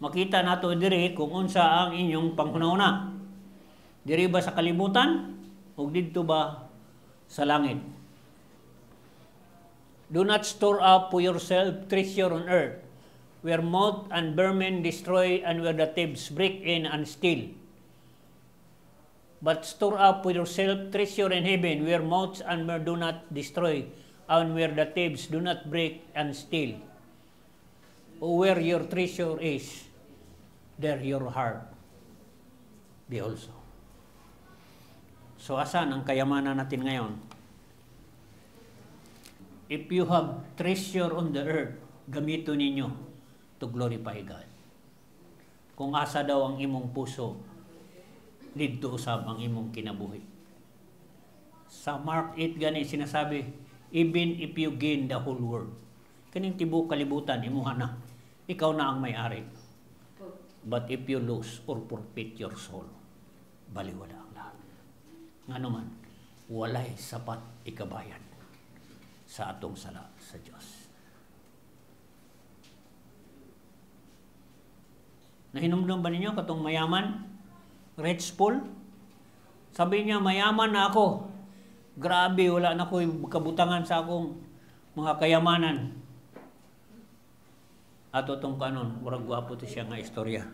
Makita nato diri kung unsa ang inyong panghuna-una. Diri ba sa kalibutan o didto ba sa langit? Do not store up for yourself treasure on earth, where moth and vermin destroy and where the thieves break in and steal. But store up for yourself treasure in heaven, where moths and vermin do not destroy, and where the thieves do not break and steal. O where your treasure is, there your heart be also. So asan ang kayamanan natin ngayon? If you have treasure on the earth, gamito ninyo to glorify God. Kung asa daw ang imong puso, didto usab ang imong kinabuhi. Sa Mark 8 gani sinasabi, even if you gain the whole world, kaning tibuok kalibutan, imuha na. Ikaw na ang may-ari. But if you lose or forfeit your soul, baliwala ang lahat. Nga naman, walay sapat ikabayan sa atong sala sa Diyos. Nahinumdum ba ninyo katong mayaman? Rich Paul? Sabi niya, mayaman na ako. Grabe, wala na ko kabutangan sa akong mga kayamanan. Ato itong kanon, murag gwapo to siya nga istorya.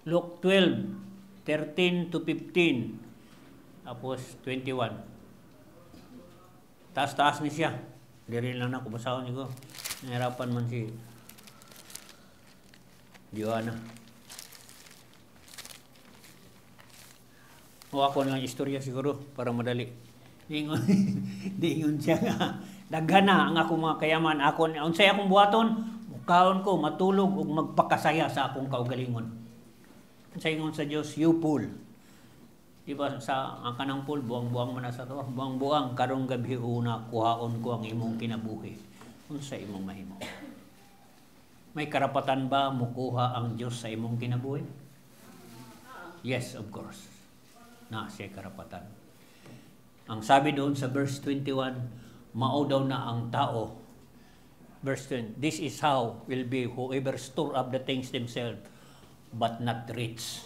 Luke 12:13 to 15, tapos 21. Taas-taas ni siya. Diri lang na kumasahon niyo. Nahirapan man si Joanna. O ako ng istorya siguro para madali. Diingon siya nga. Daghana ang akong mga kayaman. Unsay akong buhaton, kaon ko matulog ug magpakasaya sa akong kaugalingon. Unsay ingon sa Dios, you fool. Diba sa ang kanang pool, buang-buang man sa to. Buang-buang karong gabi una kuhaon ko ang imong kinabuhi. Unsay imong mahimo? May karapatan ba mukuha ang Dios sa imong kinabuhi? Yes, of course. Na siya karapatan. Ang sabi doon sa verse 21, mao daw na ang tao. Verse 10, this is how will be whoever store up the things themselves, but not rich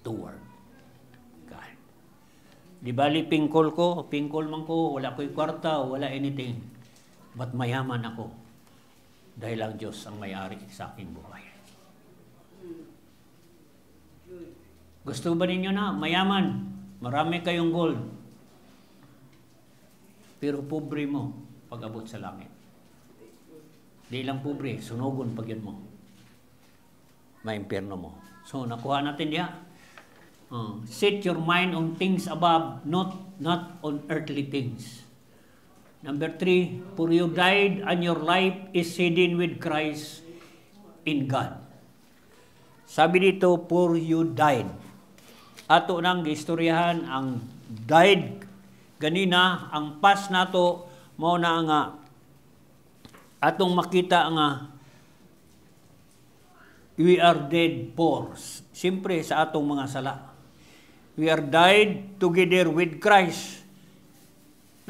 toward God. Di bali pingkol man ko, wala ko'y kwarta, wala anything, but mayaman ako dahil ang Diyos ang may-ari sa aking buhay. Gusto ba ninyo na mayaman? Marami kayong gold, pero pobre mo pag abot sa langit. Di lang pobre, sunugon pag yun mo. Maimpyerno mo. So, nakuha natin diya. Set your mind on things above, not on earthly things. Number 3, for you died and your life is hidden with Christ in God. Sabi dito, for you died. Ato nang giistoryahan ang died ganina, ang past nato mao na nga atong makita nga we are dead for. Siyempre sa atong mga sala. We are died together with Christ.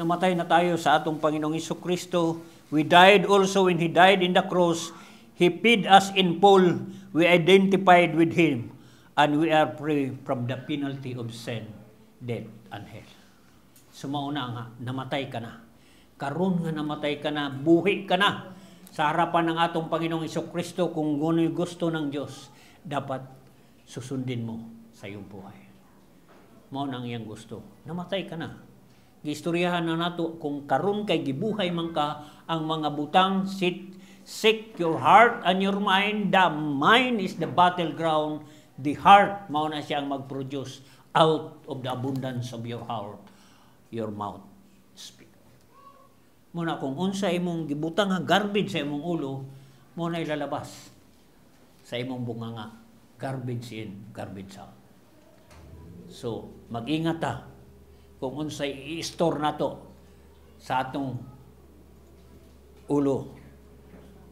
Namatay na tayo sa atong Panginoong Jesucristo. We died also when He died in the cross. He paid us in full. We identified with Him. And we are free from the penalty of sin, death, and hell. Sumauna nga, namatay ka na. Karon nga namatay ka na, buhi ka na sa harapan ng atong Panginoong Jesucristo. Kung guno'y gusto ng Diyos, dapat susundin mo sa iyong buhay. Mao nang iyang gusto. Namatay ka na. Giistoryahan na nato kung karon kay gibuhay man ka ang mga butang, seek your heart and your mind. The mind is the battleground. The heart, mao na siyang mag-produce out of the abundance of your heart, your mouth speak. Muna kung unsa imong gibutang nga garbage sa imong ulo, mo na ilalabas sa imong bunganga. Garbage in, garbage out. So, mag-ingat ta kung unsa i-store nato sa atong ulo.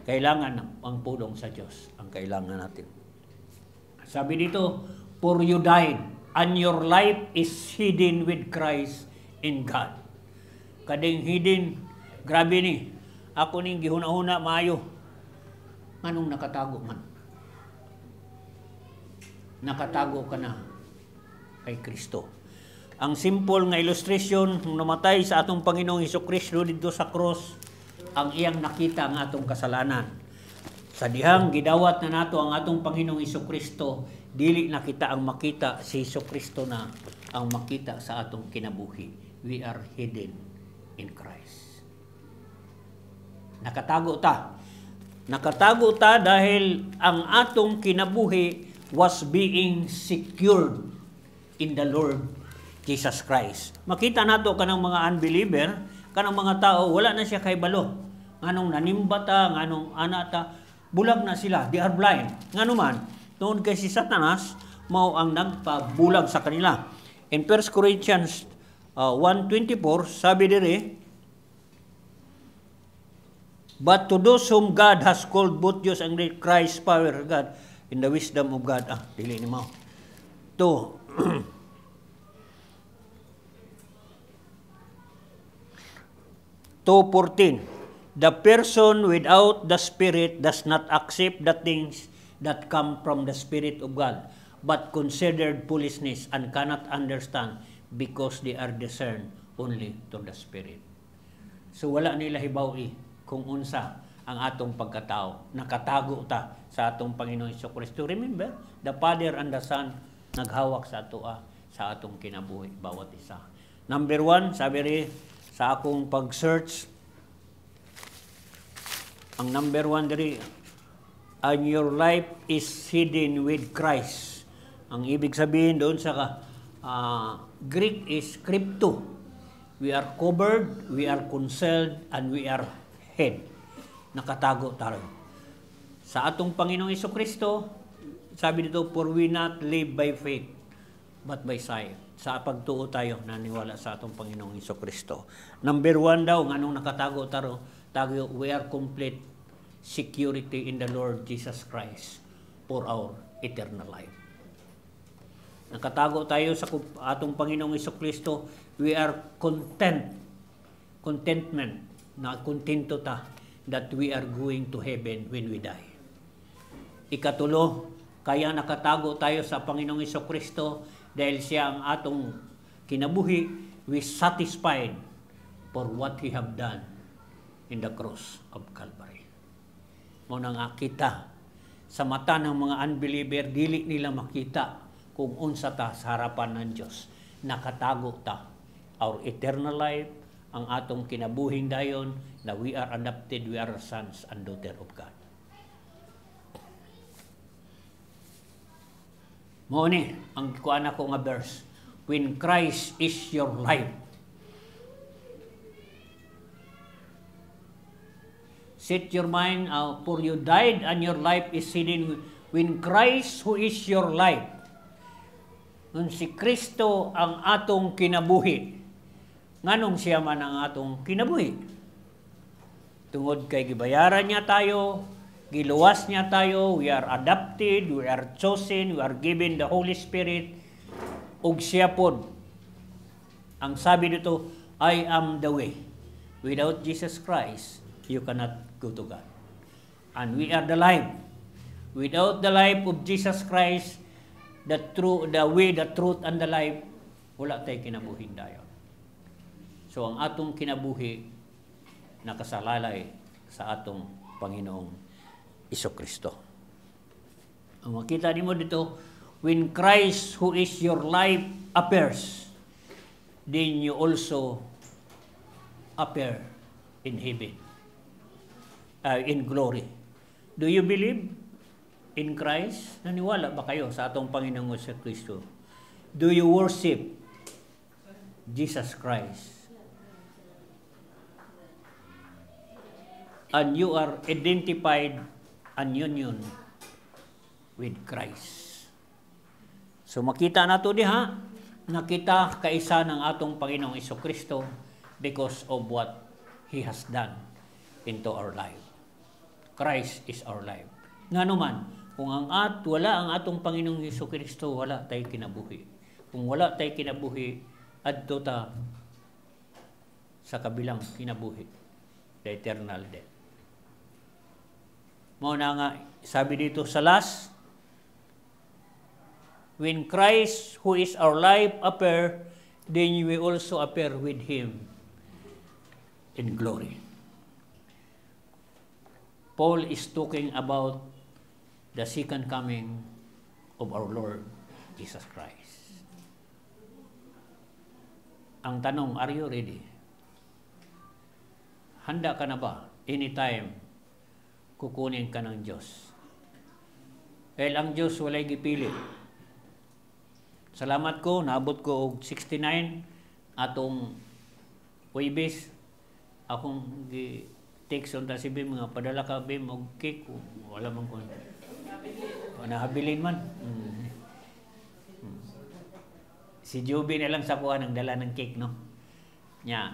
Kailangan ang pulong sa Diyos ang kailangan natin. Sabi dito, for you died and your life is hidden with Christ in God. Kading hidden, grabe ni. Ako ning gihuna-huna maayo. Anong nakatago man? Nakatago ka na kay Kristo. Ang simple nga illustration, nung namatay sa atong Panginoong Jesucristo dito sa cross, ang iyang nakita ang atong kasalanan. Sa dihang gidawat na nato ang atong Panginoong Jesucristo, dili na kita ang makita, si Jesucristo na ang makita sa atong kinabuhi. We are hidden in Christ. Nakatago ta. Nakatago ta dahil ang atong kinabuhi was being secured in the Lord Jesus Christ. Makita nato kanang mga unbeliever, kanang mga tao, wala na siya kay balo. Nganong nanimbata, nganong anata, bulag na sila, they are blind. Nga naman, noon kay si Satanas, mao ang nagpabulag sa kanila. In 1 Corinthians 1:24, sabi diri, but to those whom God has called, both Jews and Greek, Christ, power of God, in the wisdom of God. Dili ni mao. 2:14. The person without the Spirit does not accept the things that come from the Spirit of God, but considered foolishness and cannot understand because they are discerned only to the Spirit. So wala nila hibaw kung unsa ang atong pagkatao. Nakatago ta sa atong Panginoong Jesucristo. Remember, the Father and the Son naghawak sa atoa sa atong kinabuhi bawat isa. Number 1, sabi rin sa akong pag-search, ang number 1 diri, and your life is hidden with Christ. Ang ibig sabihin doon sa Greek is crypto. We are covered, we are concealed, and we are hid. Nakatago tayo. Sa atong Panginoong Jesucristo, sabi dito, for we not live by faith, but by sight. Sa pagtuo tayo, naniwala sa atong Panginoong Jesucristo. Number 1 daw, anong nakatago tayo, we are complete security in the Lord Jesus Christ for our eternal life. Nakatago tayo sa atong Panginoong Jesucristo, we are content contentment, na kontento ta that we are going to heaven when we die. Ikatulo, kaya nakatago tayo sa Panginoong Hesukristo dahil siya ang atong kinabuhi, we satisfied for what He have done in the cross of Calvary. Muna nga kita, sa mata ng mga unbeliever, dili nila makita kung unsa ta sa harapan ng Diyos. Nakatago ta. Our eternal life, ang atong kinabuhing dayon, na we are adopted, we are sons and daughter of God. Mao ni ang kuan ako nga verse, when Christ is your life. Set your mind, for you died and your life is hidden when Christ who is your life. Nung si Kristo ang atong kinabuhi, nganong siya man ang atong kinabuhi? Tungod kay gibayaran niya tayo, giluwas niya tayo, we are adopted, we are chosen, we are given the Holy Spirit, ug siya pod. Ang sabi dito, I am the way. Without Jesus Christ, you cannot go to God. And we are the life. Without the life of Jesus Christ, the way, the truth, and the life, wala tayo kinabuhin dayon. So ang atong kinabuhi, nakasalalay sa atong Panginoong Hesukristo. Ang makita nimo dito, when Christ who is your life appears, then you also appear in heaven, in glory. Do you believe in Christ? Naniwala ba kayo sa atong Panginoong Hesukristo? Do you worship Jesus Christ? And you are identified and union with Christ. So makita nato diha, nakita kaisa ng atong Panginoong Hesukristo because of what He has done into our life. Christ is our life. Ngano man, kung wala ang atong Panginoong Hesukristo, wala tay kinabuhi. Kung wala tay kinabuhi, adto ta sa kabilang kinabuhi, the eternal death. Mao na nga, sabi dito sa last, when Christ, who is our life, appear, then you will also appear with Him in glory. Paul is talking about the second coming of our Lord Jesus Christ. Ang tanong, are you ready? Handa ka na ba? Anytime, kukunin ka ng Diyos. Dahil ang Diyos walay gipili. Salamat ko, naabot ko og 69 atong Huwebes. Akong text on ta si Bim, mga padala ka Bim og cake. Wala man ko. Nahabilin man. Si Joby na lang sa kuha ng dala ng cake, no? Nya,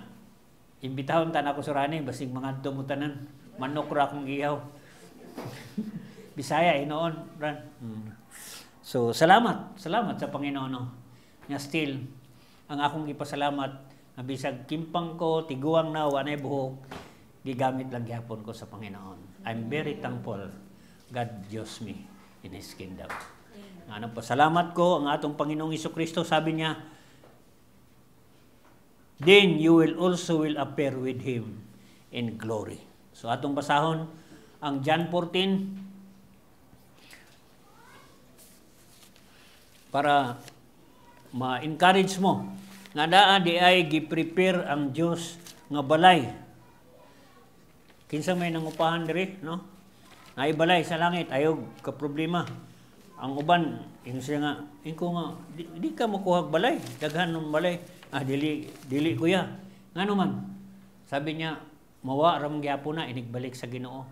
imbitahon ta na ako surani, basig mga dumutanan. Manok ra akong ihaw. Bisaya, inoon. So, salamat sa Panginoon. No? Nga still, ang akong ipasalamat, na bisag kimpang ko, tiguang na, wanay buhok, gigamit lang gyapon ko sa Panginoon. I'm very thankful God used me in His kingdom. Ano pa, salamat ko ang atong Panginoong Hesukristo, sabi niya, then you will also appear with Him in glory. So atong basahon ang John 14 para ma-encourage mo nga naa di ay gi-prepare ang Dios nga balay. Kinsa may nangupahan diri, no? Ay balay sa langit ayo ka problema. Ang uban ing siya nga, ingko nga di ka makuha balay, daghan ng balay. Dili kuya. Ngano man? Sabi niya, mawa ram gyapon na inigbalik sa Ginoo.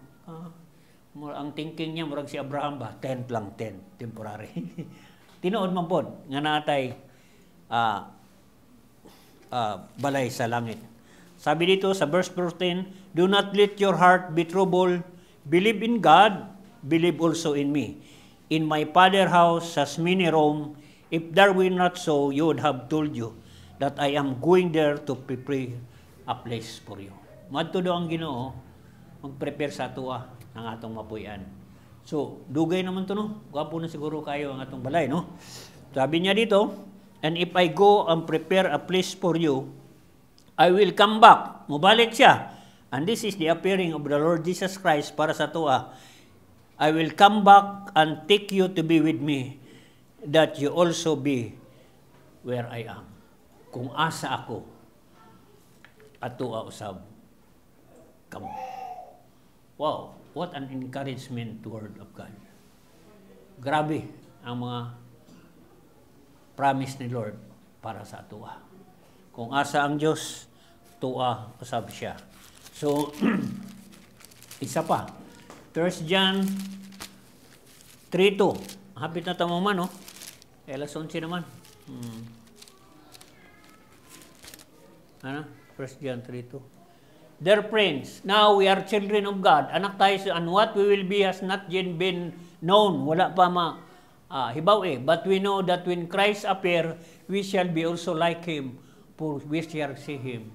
Ang thinking niya murag si Abraham ba, tent lang, temporary. Tinuod man pod nga natay balay sa langit. Sabi dito sa verse 14, do not let your heart be troubled. Believe in God, believe also in me. In my Father's house has many rooms. If there were not so, you would have told you that I am going there to prepare a place for you. Madto daw ang Ginoo mag-prepare sa atoa ng atong mapuy-an. So, dugay naman to, no? Gwapo na siguro kayo ang atong balay, no? Sabi niya dito, and if I go and prepare a place for you, I will come back. Mubalik siya. And this is the appearing of the Lord Jesus Christ para sa atoa. I will come back and take you to be with me, that you also be where I am. Kung asa ako, atoa usab kamo. Wow, what an encouragement word of God. Grabe ang mga promise ni Lord para sa atoa. Kung asa ang Diyos, tua usab siya. So, isa pa. 1 John 3:2. Hapit na tamo man, no? Alas 11 naman. Ano? 1 John 3:2. Dear friends, now we are children of God. Anak tayo, and what we will be has not yet been known. Wala pa hibaw eh. But we know that when Christ appear, we shall be also like Him, for we shall see Him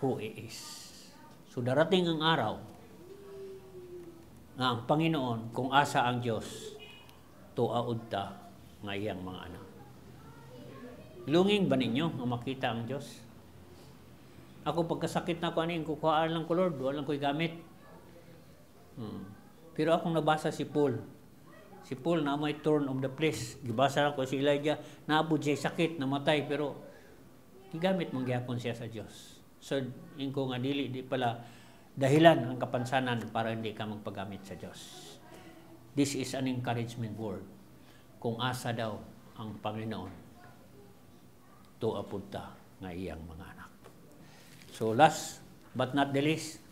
who He is. So darating ang araw nga ang Panginoon, kung asa ang Diyos, tuaud ta nga iyang mga anak. Lunging ba ninyo nga makita ang Diyos? Ako pagkasakit na ko aning kukuhaan lang ko, Lord, walang ko'y gamit. Pero akong nabasa si Paul. Si Paul na may turn of the flesh. Gibasa lang ko si Elijah, naabot siya sakit, namatay, pero gigamit mong gyapon siya sa Diyos. So, ko nga di pala dahilan ang kapansanan para hindi ka magpagamit sa Diyos. This is an encouragement word. Kung asa daw ang Panginoon, tuapunta nga iyang mga anak. So last but not the least,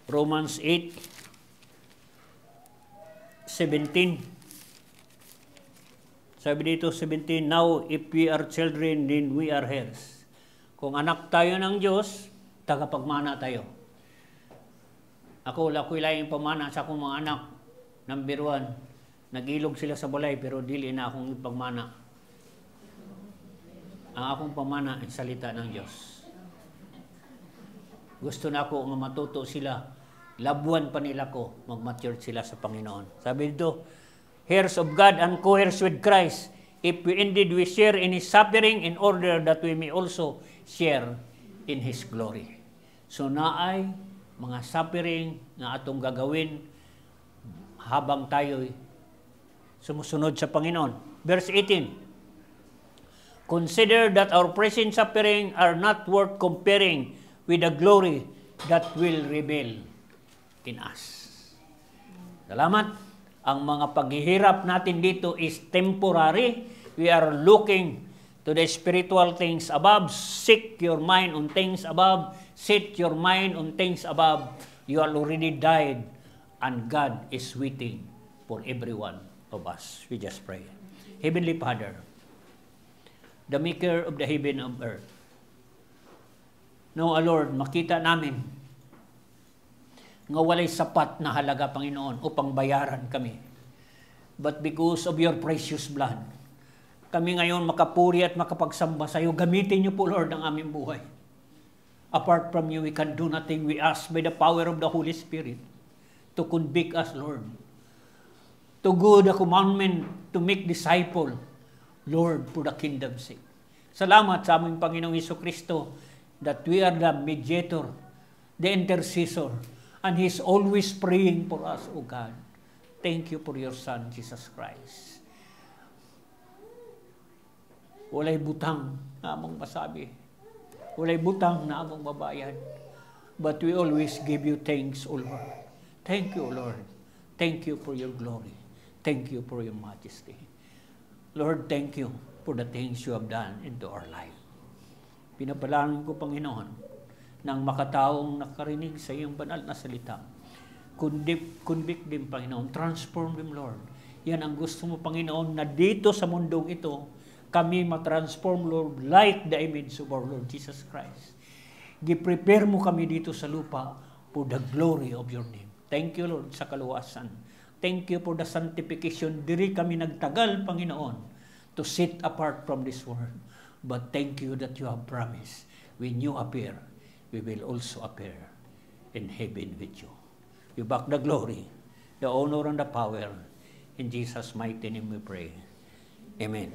Romans 8:17. Sabi dito 17, now if we are children, then we are heirs. Kung anak tayo ng Diyos, tagapagmana tayo. Ako, lakoy lang yung pamana sa akong mga anak. Number 1, nag-ilog sila sa balay pero dili na akong ipagmana. Ang akong pamana ay salita ng Diyos. Gusto na ako nga matuto sila, labuan pa nila ko, mag-mature sila sa Panginoon. Sabi dito, heirs of God and co-heirs with Christ, if we indeed we share in His suffering in order that we may also share in His glory. So naay mga suffering na atong gagawin habang tayo'y sumusunod sa Panginoon. Verse 18, consider that our present suffering are not worth comparing with the glory that will reveal in us. Salamat. Ang mga paghihirap natin dito is temporary. We are looking to the spiritual things above. Seek your mind on things above. Set your mind on things above. You already died, and God is waiting for every one of us. We just pray. Heavenly Father, the maker of the heaven and earth, no, Lord, makita namin nga walay sapat na halaga, Panginoon, upang bayaran kami. But because of your precious blood, kami ngayon makapuri at makapagsamba sa iyo. Gamitin niyo po, Lord, ang aming buhay. Apart from you, we can do nothing. We ask by the power of the Holy Spirit to convict us, Lord. To go the commandment to make disciple, Lord, for the kingdom's sake. Salamat sa aming Panginoong Jesucristo that we are the mediator, the intercessor, and He's always praying for us, O God. Thank you for your Son, Jesus Christ. Walay butang na among masabi. Walay butang na among mabayan. But we always give you thanks, O Lord. Thank you, O Lord. Thank you for your glory. Thank you for your majesty. Lord, thank you for the things you have done into our life. Pinabalangin ko, Panginoon, ng makataong nakarinig sa iyong banal na salita. Convict them, Panginoon. Transform them, Lord. Yan ang gusto mo, Panginoon, na dito sa mundong ito, kami matransform, Lord, like the image of our Lord Jesus Christ. Gi-prepare mo kami dito sa lupa for the glory of your name. Thank you, Lord, sa kaluwasan. Thank you for the sanctification. Diri kami nagtagal, Panginoon, to sit apart from this world. But thank you that you have promised when you appear, we will also appear in heaven with you. You back the glory, the honor, and the power. In Jesus' mighty name we pray. Amen.